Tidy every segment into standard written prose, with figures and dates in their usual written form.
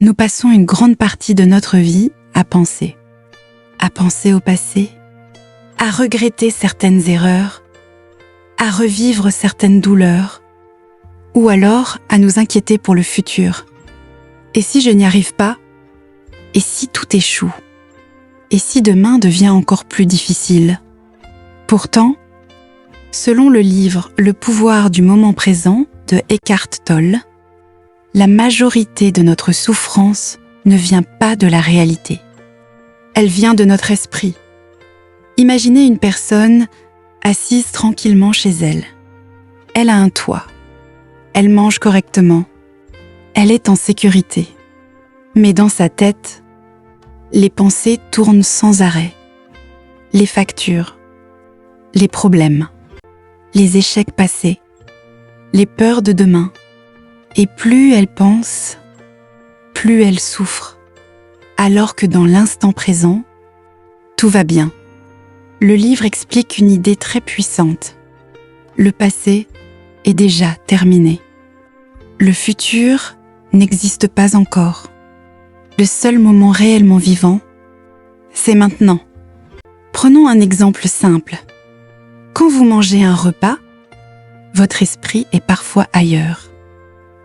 Nous passons une grande partie de notre vie à penser au passé, à regretter certaines erreurs, à revivre certaines douleurs, ou alors à nous inquiéter pour le futur. Et si je n'y arrive pas? Et si tout échoue? Et si demain devient encore plus difficile? Pourtant, selon le livre « Le pouvoir du moment présent » de Eckhart Tolle, la majorité de notre souffrance ne vient pas de la réalité. Elle vient de notre esprit. Imaginez une personne assise tranquillement chez elle. Elle a un toit. Elle mange correctement. Elle est en sécurité. Mais dans sa tête, les pensées tournent sans arrêt. Les factures, les problèmes, les échecs passés, les peurs de demain. Et plus elle pense, plus elle souffre. Alors que dans l'instant présent, tout va bien. Le livre explique une idée très puissante. Le passé est déjà terminé. Le futur n'existe pas encore. Le seul moment réellement vivant, c'est maintenant. Prenons un exemple simple. Quand vous mangez un repas, votre esprit est parfois ailleurs.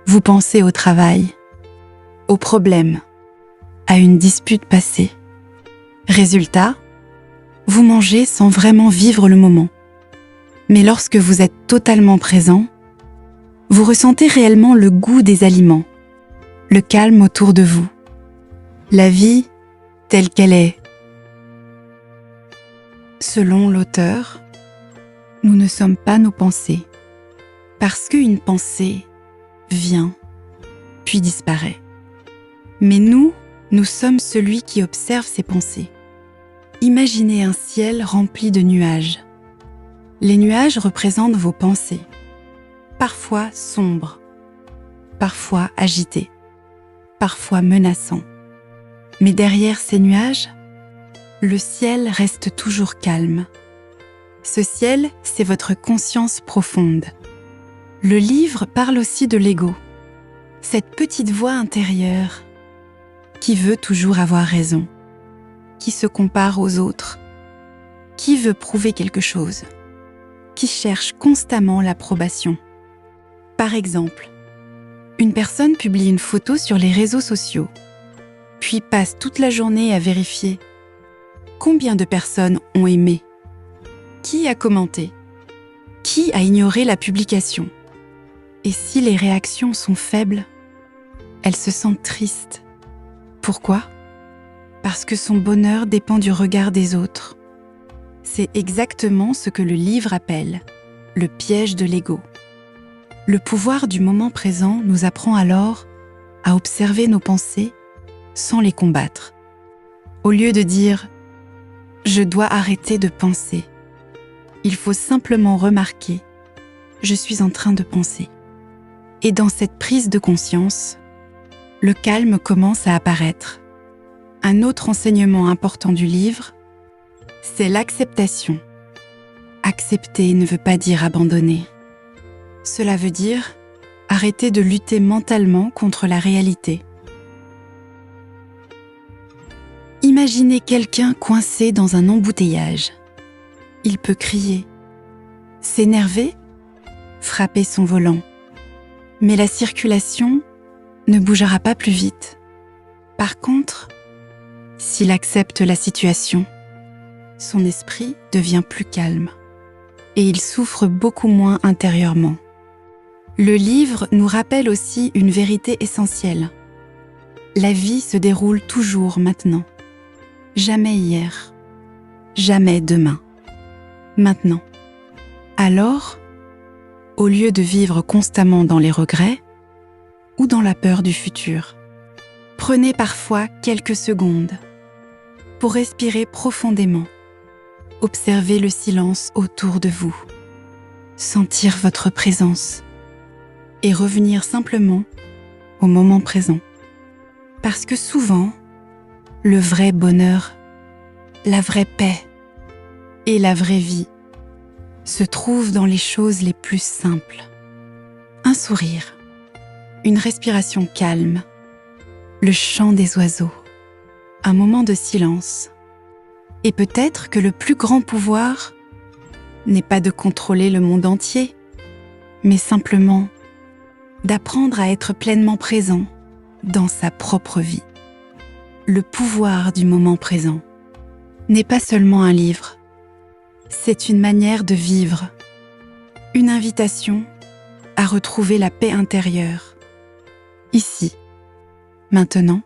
Vous pensez au travail, aux problèmes, à une dispute passée. Résultat, vous mangez sans vraiment vivre le moment. Mais lorsque vous êtes totalement présent, vous ressentez réellement le goût des aliments, le calme autour de vous, la vie telle qu'elle est. Selon l'auteur, nous ne sommes pas nos pensées, parce qu'une pensée vient, puis disparaît. Mais nous sommes celui qui observe ses pensées. Imaginez un ciel rempli de nuages. Les nuages représentent vos pensées, parfois sombres, parfois agités, parfois menaçants. Mais derrière ces nuages, le ciel reste toujours calme. Ce ciel, c'est votre conscience profonde. Le livre parle aussi de l'ego, cette petite voix intérieure qui veut toujours avoir raison, qui se compare aux autres, qui veut prouver quelque chose, qui cherche constamment l'approbation. Par exemple, une personne publie une photo sur les réseaux sociaux, puis passe toute la journée à vérifier combien de personnes ont aimé, qui a commenté, qui a ignoré la publication. Et si les réactions sont faibles, elle se sent triste. Pourquoi? Parce que son bonheur dépend du regard des autres. C'est exactement ce que le livre appelle le piège de l'ego. Le pouvoir du moment présent nous apprend alors à observer nos pensées sans les combattre. Au lieu de dire « je dois arrêter de penser », il faut simplement remarquer « je suis en train de penser ». Et dans cette prise de conscience, le calme commence à apparaître. Un autre enseignement important du livre, c'est l'acceptation. Accepter ne veut pas dire abandonner. Cela veut dire arrêter de lutter mentalement contre la réalité. Imaginez quelqu'un coincé dans un embouteillage. Il peut crier, s'énerver, frapper son volant. Mais la circulation ne bougera pas plus vite. Par contre, s'il accepte la situation, son esprit devient plus calme et il souffre beaucoup moins intérieurement. Le livre nous rappelle aussi une vérité essentielle. La vie se déroule toujours maintenant. Jamais hier, jamais demain. Maintenant. Alors, au lieu de vivre constamment dans les regrets ou dans la peur du futur, prenez parfois quelques secondes pour respirer profondément. Observez le silence autour de vous, sentir votre présence et revenir simplement au moment présent. Parce que souvent, le vrai bonheur, la vraie paix et la vraie vie se trouvent dans les choses les plus simples. Un sourire, une respiration calme, le chant des oiseaux, un moment de silence. Et peut-être que le plus grand pouvoir n'est pas de contrôler le monde entier, mais simplement d'apprendre à être pleinement présent dans sa propre vie. Le pouvoir du moment présent n'est pas seulement un livre, c'est une manière de vivre, une invitation à retrouver la paix intérieure, ici, maintenant